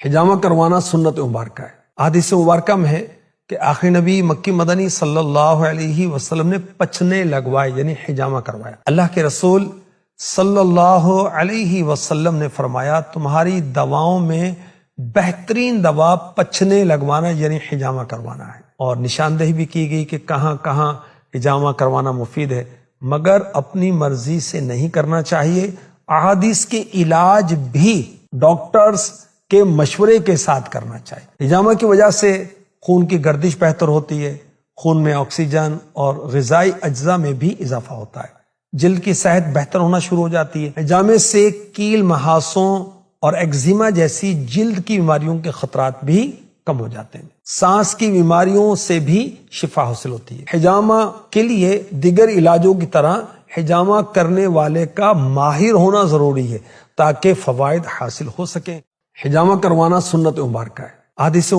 حجامہ کروانا سنت مبارکہ ہے۔ حدیث مبارکہ میں ہے کہ آخری نبی مکی مدنی صلی اللہ علیہ وسلم نے پچھنے لگوائے، یعنی حجامہ کروایا۔ اللہ کے رسول صلی اللہ علیہ وسلم نے فرمایا تمہاری دواؤں میں بہترین دوا پچھنے لگوانا یعنی حجامہ کروانا ہے، اور نشاندہی بھی کی گئی کہ کہاں کہاں حجامہ کروانا مفید ہے، مگر اپنی مرضی سے نہیں کرنا چاہیے۔ احادیث کے علاج بھی ڈاکٹرز کے مشورے کے ساتھ کرنا چاہیے۔ حجامہ کی وجہ سے خون کی گردش بہتر ہوتی ہے، خون میں آکسیجن اور غذائی اجزاء میں بھی اضافہ ہوتا ہے، جلد کی صحت بہتر ہونا شروع ہو جاتی ہے۔ حجامے سے کیل، محاسوں اور ایگزیما جیسی جلد کی بیماریوں کے خطرات بھی کم ہو جاتے ہیں۔ سانس کی بیماریوں سے بھی شفا حاصل ہوتی ہے۔ حجامہ کے لیے دیگر علاجوں کی طرح حجامہ کرنے والے کا ماہر ہونا ضروری ہے تاکہ فوائد حاصل ہو سکیں۔ حجامہ کروانا سنت مبارکہ ہے۔ حدیث